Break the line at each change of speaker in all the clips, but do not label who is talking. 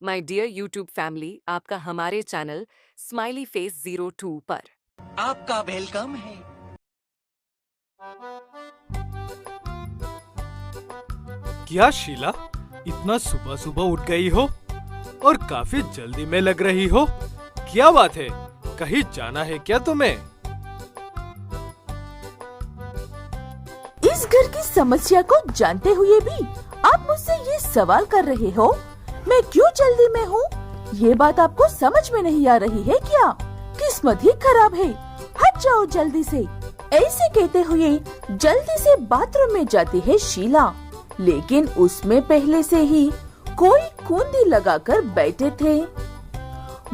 My dear YouTube family, आपका हमारे channel smiley face 02 पर
आपका वेलकम है।
क्या शीला, इतना सुबह सुबह उठ गई हो और काफी जल्दी में लग रही हो। क्या बात है, कहीं जाना है क्या तुम्हें?
इस घर की समस्या को जानते हुए भी आप मुझसे ये सवाल कर रहे हो, मैं क्यों जल्दी में हूँ? ये बात आपको समझ में नहीं आ रही है क्या? किस्मत ही खराब है, हट जाओ जल्दी से। ऐसे कहते हुए जल्दी से बाथरूम में जाती है शीला, लेकिन उसमें पहले से ही कोई कुंडी लगाकर बैठे थे।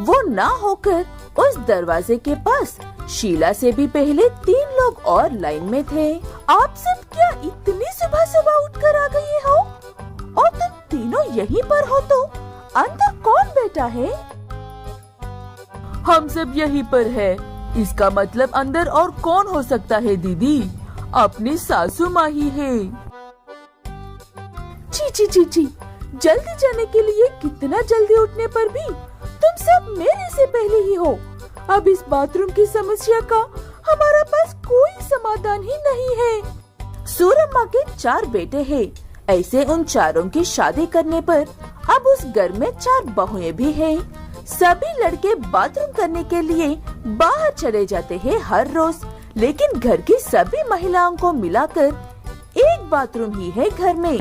वो ना होकर उस दरवाजे के पास शीला से भी पहले 3 लोग और लाइन में थे। आप सब क्या इतनी सुबह सुबह उठकर आ गए हो? और तुम तीनों यहीं पर हो तो अंदर कौन बैठा है? हम सब यहीं पर है। इसका मतलब अंदर और कौन हो सकता है दीदी? अपनी सासू माँ ही है। ची, जल्दी जाने के लिए कितना जल्दी उठने पर भी तुम सब मेरे से पहले ही हो। अब इस बाथरूम की समस्या का हमारा पास कोई समाधान ही नहीं है। सूरम्मा के 4 बेटे हैं। ऐसे उन चारों की शादी करने पर अब उस घर में 4 बहुएं भी हैं। सभी लड़के बाथरूम करने के लिए बाहर चले जाते हैं हर रोज, लेकिन घर की सभी महिलाओं को मिलाकर एक बाथरूम ही है घर में।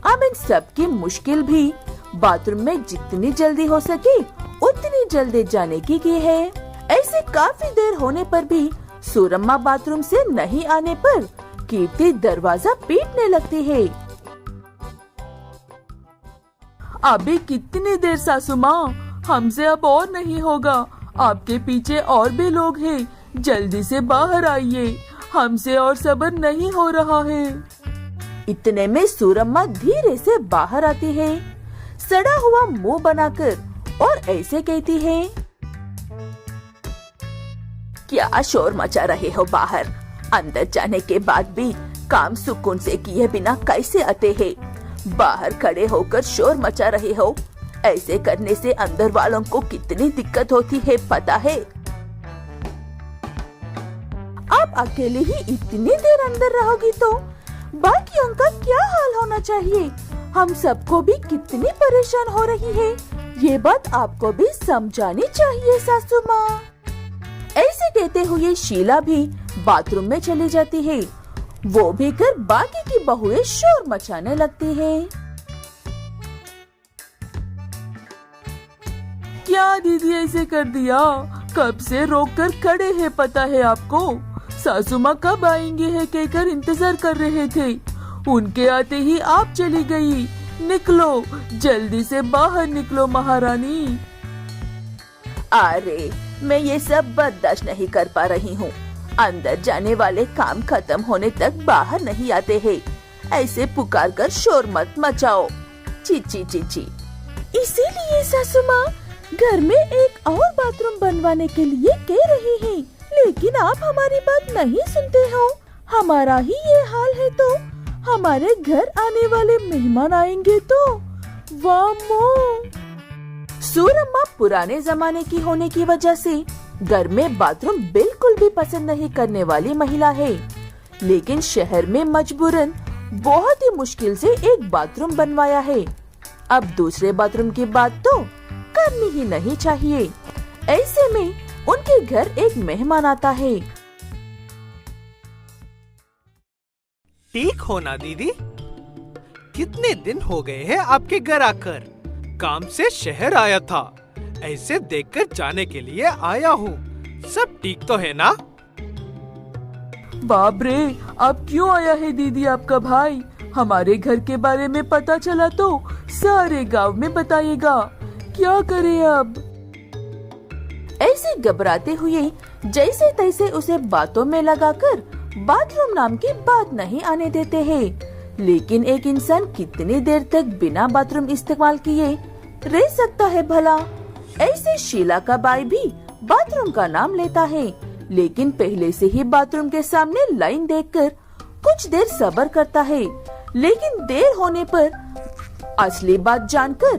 अब इन सब की मुश्किल भी बाथरूम में जितनी जल्दी हो सके उतनी जल्दी जाने की है। ऐसे काफी देर होने पर भी सूरम्मा बाथरूम से नहीं आने पर कीर्ति दरवाजा पीटने लगती है। अभी कितनी देर सासू माँ, हमसे अब और नहीं होगा। आपके पीछे और भी लोग हैं, जल्दी से बाहर आइए, हमसे और सब्र नहीं हो रहा है। इतने में सूरम्मा धीरे से बाहर आती है, सड़ा हुआ मुंह बनाकर, और ऐसे कहती है, क्या शोर मचा रहे हो बाहर? अंदर जाने के बाद भी काम सुकून से किए बिना कैसे आते हैं? बाहर खड़े होकर शोर मचा रहे हो। ऐसे करने से अंदर वालों को कितनी दिक्कत होती है पता है? आप अकेले ही इतनी देर अंदर रहोगी तो बाकियों का क्या हाल होना चाहिए? हम सबको भी कितनी परेशान हो रही है, ये बात आपको भी समझानी चाहिए सासू माँ। ऐसे कहते हुए शीला भी बाथरूम में चली जाती है। वो भी कर बाकी की बहुएं शोर मचाने लगती है। क्या दीदी ऐसे कर दिया? कब से रोक कर खड़े हैं पता है आपको? सासू माँ कब आएंगे है कहकर इंतजार कर रहे थे, उनके आते ही आप चली गई। निकलो, जल्दी से बाहर निकलो महारानी। अरे मैं ये सब बर्दाश्त नहीं कर पा रही हूँ। अंदर जाने वाले काम खत्म होने तक बाहर नहीं आते हैं। ऐसे पुकार कर शोर मत मचाओ। ची। इसीलिए सासू माँ घर में एक और बाथरूम बनवाने के लिए कह रही हैं, लेकिन आप हमारी बात नहीं सुनते हो। हमारा ही ये हाल है तो हमारे घर आने वाले मेहमान आएंगे तो वामो। सूरम्मा पुराने जमाने की होने की वजह से घर में बाथरूम बिल्कुल भी पसंद नहीं करने वाली महिला है, लेकिन शहर में मजबूरन बहुत ही मुश्किल से एक बाथरूम बनवाया है। अब दूसरे बाथरूम की बात तो करनी ही नहीं चाहिए। ऐसे में उनके घर एक मेहमान आता है।
ठीक हो ना दीदी? कितने दिन हो गए हैं आपके घर आकर? काम से शहर आया था, ऐसे देखकर जाने के लिए आया हूँ। सब ठीक तो है ना?
बाप रे, अब क्यों आया है दीदी आपका भाई? हमारे घर के बारे में पता चला तो सारे गांव में बताएगा। क्या करे अब? ऐसे घबराते हुए जैसे तैसे उसे बातों में लगाकर बाथरूम नाम की बात नहीं आने देते हैं। लेकिन एक इंसान कितनी देर तक बिना बाथरूम इस्तेमाल किए रह सकता है भला? ऐसे शीला का भाई भी बाथरूम का नाम लेता है, लेकिन पहले से ही बाथरूम के सामने लाइन देखकर कुछ देर सब्र करता है। लेकिन देर होने पर असली बात जानकर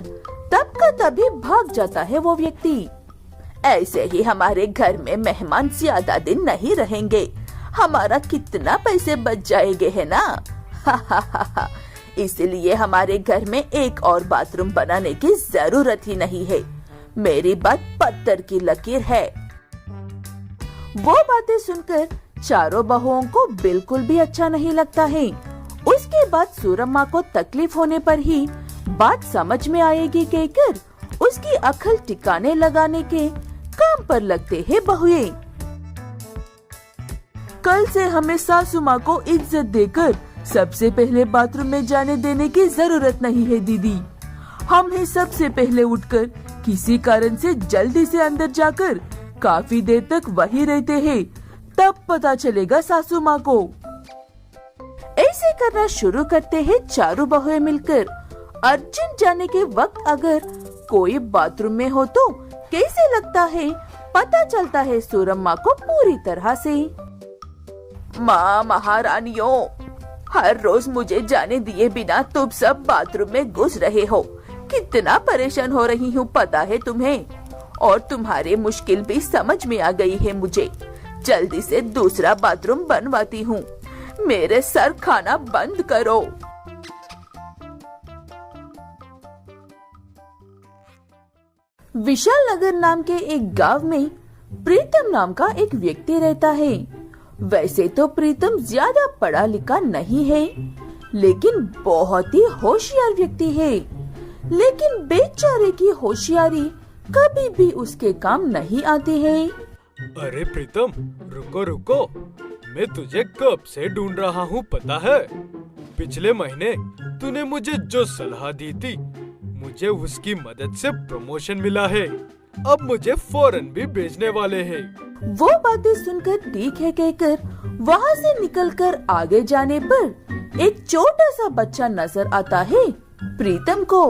तब का तभी भाग जाता है वो व्यक्ति। ऐसे ही हमारे घर में मेहमान ज्यादा दिन नहीं रहेंगे, हमारा कितना पैसे बच जाएंगे, है ना? इसलिए हमारे घर में एक और बाथरूम बनाने की जरूरत ही नहीं है। मेरी बात पत्थर की लकीर है। वो बातें सुनकर चारों बहुओं को बिल्कुल भी अच्छा नहीं लगता है। उसके बाद सूरम्मा को तकलीफ होने पर ही बात समझ में आएगी कहकर उसकी अकल टिकाने लगाने के काम पर लगते हैं बहुएं। कल से हमें सासू माँ को इज्जत देकर सबसे पहले बाथरूम में जाने देने की जरूरत नहीं है दीदी। हम ही सबसे पहले उठकर किसी कारण से जल्दी से अंदर जाकर काफी देर तक वही रहते हैं, तब पता चलेगा सासू माँ को। ऐसे करना शुरू करते हैं चारों बहुएं मिलकर। अर्जेंट जाने के वक्त अगर कोई बाथरूम में हो तो कैसे लगता है पता चलता है सूरम्मा को पूरी तरह से। माँ महारानियों, हर रोज मुझे जाने दिए बिना तुम सब बाथरूम में घुस रहे हो। कितना परेशान हो रही हूँ पता है तुम्हें, और तुम्हारी मुश्किल भी समझ में आ गई है मुझे। जल्दी से दूसरा बाथरूम बनवाती हूँ, मेरे सर खाना बंद करो। विशाल नगर नाम के एक गांव में प्रीतम नाम का एक व्यक्ति रहता है। वैसे तो प्रीतम ज्यादा पढ़ा लिखा नहीं है, लेकिन बहुत ही होशियार व्यक्ति है। लेकिन बेचारे की होशियारी कभी भी उसके काम नहीं आती है।
अरे प्रीतम, रुको रुको, मैं तुझे कब से ढूंढ रहा हूँ पता है। पिछले महीने तूने मुझे जो सलाह दी थी, मुझे उसकी मदद से प्रमोशन मिला है। अब मुझे फौरन भी भेजने वाले हैं।
वो बातें सुनकर ठीक है कहकर वहाँ से निकलकर आगे जाने पर एक छोटा सा बच्चा नजर आता है प्रीतम को।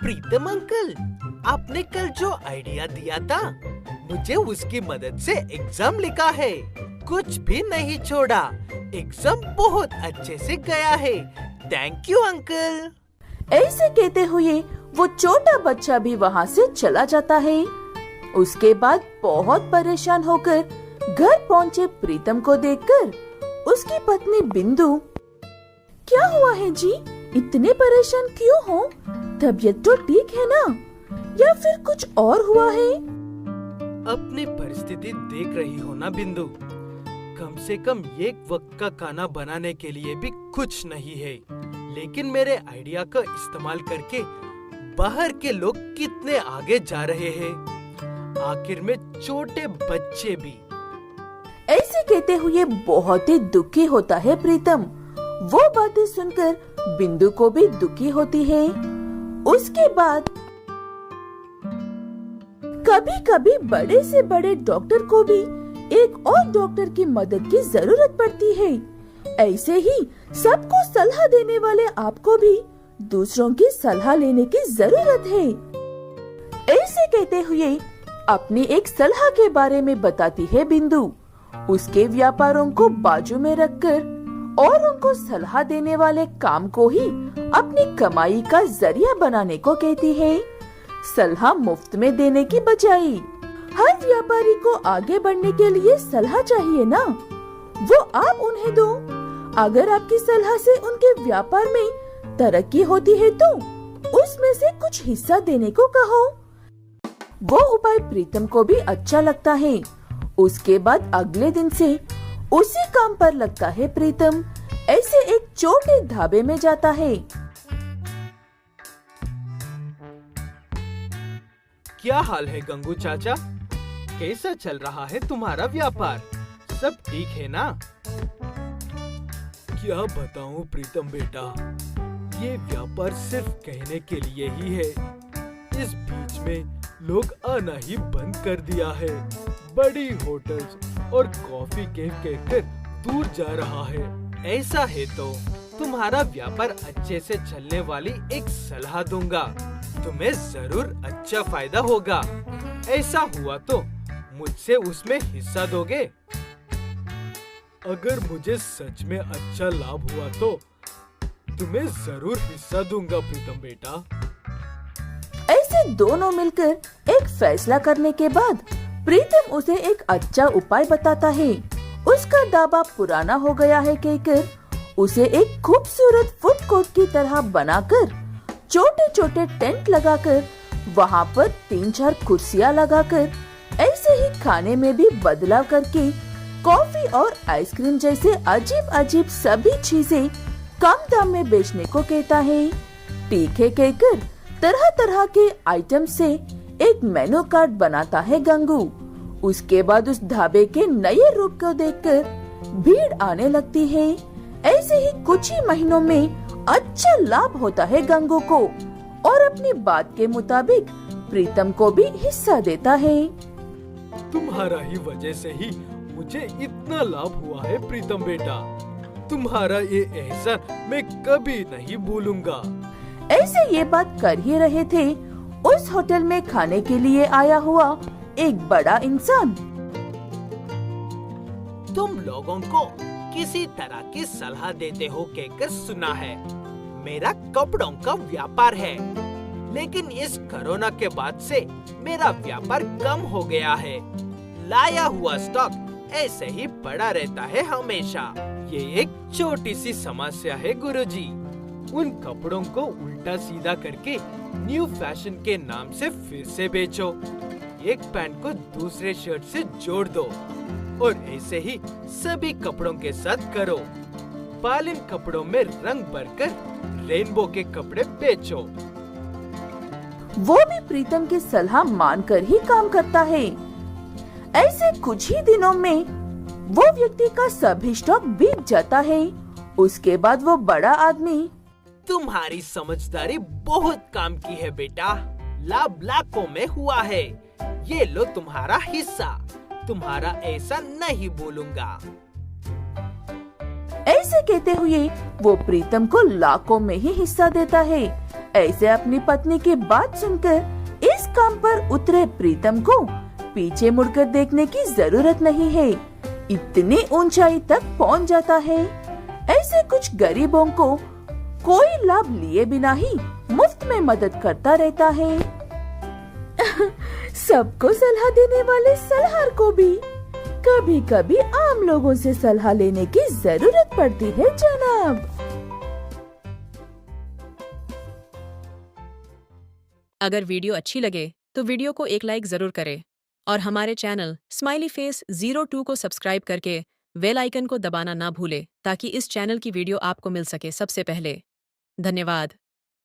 प्रीतम अंकल, आपने कल जो आइडिया दिया था, मुझे उसकी मदद से एग्जाम लिखा है। कुछ भी नहीं छोड़ा, एग्जाम बहुत अच्छे से गया है। Thank you uncle.
ऐसे कहते हुए वो छोटा बच्चा भी वहाँ से चला जाता है। उसके बाद बहुत परेशान होकर घर पहुँचे प्रीतम को देखकर उसकी पत्नी बिंदु, क्या हुआ है जी, इतने परेशान क्यों हो? तबीयत तो ठीक है ना, या फिर कुछ और हुआ है?
अपनी परिस्थिति देख रही हो ना बिंदु, कम से कम एक वक्त का खाना बनाने के लिए भी कुछ नहीं है। लेकिन मेरे आइडिया का इस्तेमाल करके बाहर के लोग कितने आगे जा रहे हैं, आखिर में छोटे बच्चे भी।
ऐसे कहते हुए बहुत ही दुखी होता है प्रीतम। वो बातें सुनकर बिंदु को भी दुखी होती है। उसके बाद कभी कभी बड़े से बड़े डॉक्टर को भी एक और डॉक्टर की मदद की जरूरत पड़ती है। ऐसे ही सबको सलाह देने वाले आपको भी दूसरों की सलाह लेने की जरूरत है। ऐसे कहते हुए अपनी एक सलाह के बारे में बताती है बिंदु। उसके व्यापारों को बाजू में रखकर और उनको सलाह देने वाले काम को ही अपनी कमाई का जरिया बनाने को कहती है। सलाह मुफ्त में देने की बजाय हर व्यापारी को आगे बढ़ने के लिए सलाह चाहिए ना, वो आप उन्हें दो। अगर आपकी सलाह से उनके व्यापार में तरक्की होती है तो उसमें से कुछ हिस्सा देने को कहो। वो उपाय प्रीतम को भी अच्छा लगता है। उसके बाद अगले दिन से उसी काम पर लगता है प्रीतम। ऐसे एक छोटे ढाबे में जाता है।
क्या हाल है गंगू चाचा, कैसा चल रहा है तुम्हारा व्यापार? सब ठीक है ना? क्या बताऊं प्रीतम बेटा, ये व्यापार सिर्फ कहने के लिए ही है। इस बीच में लोग आना ही बंद कर दिया है। बड़ी होटल्स और कॉफी कैफ कहकर दूर जा रहा है। ऐसा है तो तुम्हारा व्यापार अच्छे से चलने वाली एक सलाह दूंगा, तुम्हें जरूर अच्छा फायदा होगा। ऐसा हुआ तो मुझसे उसमें हिस्सा दोगे? अगर मुझे सच में अच्छा लाभ हुआ तो तुम्हें जरूर हिस्सा दूंगा प्रीतम बेटा।
ऐसे दोनों मिलकर एक फैसला करने के बाद प्रीतम उसे एक अच्छा उपाय बताता है। उसका दावा पुराना हो गया है कहकर उसे एक खूबसूरत फूड कोर्ट की तरह बनाकर छोटे छोटे टेंट लगाकर वहाँ पर 3-4 कुर्सियाँ लगाकर ऐसे ही खाने में भी बदलाव करके कॉफी और आइसक्रीम जैसे अजीब अजीब सभी चीजें कम दाम में बेचने को कहता है। ठीक है कहकर तरह तरह के आइटम से एक मेनू कार्ड बनाता है गंगू। उसके बाद उस ढाबे के नए रूप को देखकर भीड़ आने लगती है। ऐसे ही कुछ ही महीनों में अच्छा लाभ होता है गंगू को और अपनी बात के मुताबिक प्रीतम को भी हिस्सा देता है।
तुम्हारा ही वजह से ही मुझे इतना लाभ हुआ है प्रीतम बेटा। तुम्हारा ये एहसान मैं कभी नहीं भूलूंगा।
ऐसे ये बात कर ही रहे थे, उस होटल में खाने के लिए आया हुआ एक बड़ा इंसान।
तुम लोगों को किसी तरह की सलाह देते हो कहकर सुना है। मेरा कपड़ों का व्यापार है, लेकिन इस कोरोना के बाद से मेरा व्यापार कम हो गया है। लाया हुआ स्टॉक ऐसे ही पड़ा रहता है हमेशा। ये एक छोटी सी समस्या है गुरुजी। उन कपड़ों को उल्टा सीधा करके न्यू फैशन के नाम से फिर से बेचो। एक पैंट को दूसरे शर्ट से जोड़ दो और ऐसे ही सभी कपड़ों के साथ करो। पालिन कपड़ों में रंग भरकर रेनबो के कपड़े बेचो।
वो भी प्रीतम की सलाह मानकर ही काम करता है। ऐसे कुछ ही दिनों में वो व्यक्ति का सभी स्टॉक बिक जाता है। उसके बाद वो बड़ा आदमी,
तुम्हारी समझदारी बहुत काम की है बेटा। लाभ लाखों में हुआ है। ये लो तुम्हारा हिस्सा। तुम्हारा ऐसा नहीं भूलूंगा।
ऐसे कहते हुए वो प्रीतम को लाखों में ही हिस्सा देता है। ऐसे अपनी पत्नी की बात सुनकर इस काम पर उतरे प्रीतम को पीछे मुड़कर देखने की जरूरत नहीं है। इतनी ऊंचाई तक पहुंच जाता है। ऐसे कुछ गरीबों को कोई लाभ लिए बिना ही मुफ्त में मदद करता रहता है। सबको सलाह देने वाले सलाहकार को भी कभी कभी आम लोगों से सलाह लेने की जरूरत पड़ती है जनाब।
अगर वीडियो अच्छी लगे तो वीडियो को एक लाइक जरूर करें और हमारे चैनल स्माइली फेस 02 को सब्सक्राइब करके बेल आइकन को दबाना ना भूलें ताकि इस चैनल की वीडियो आपको मिल सके सबसे पहले। धन्यवाद।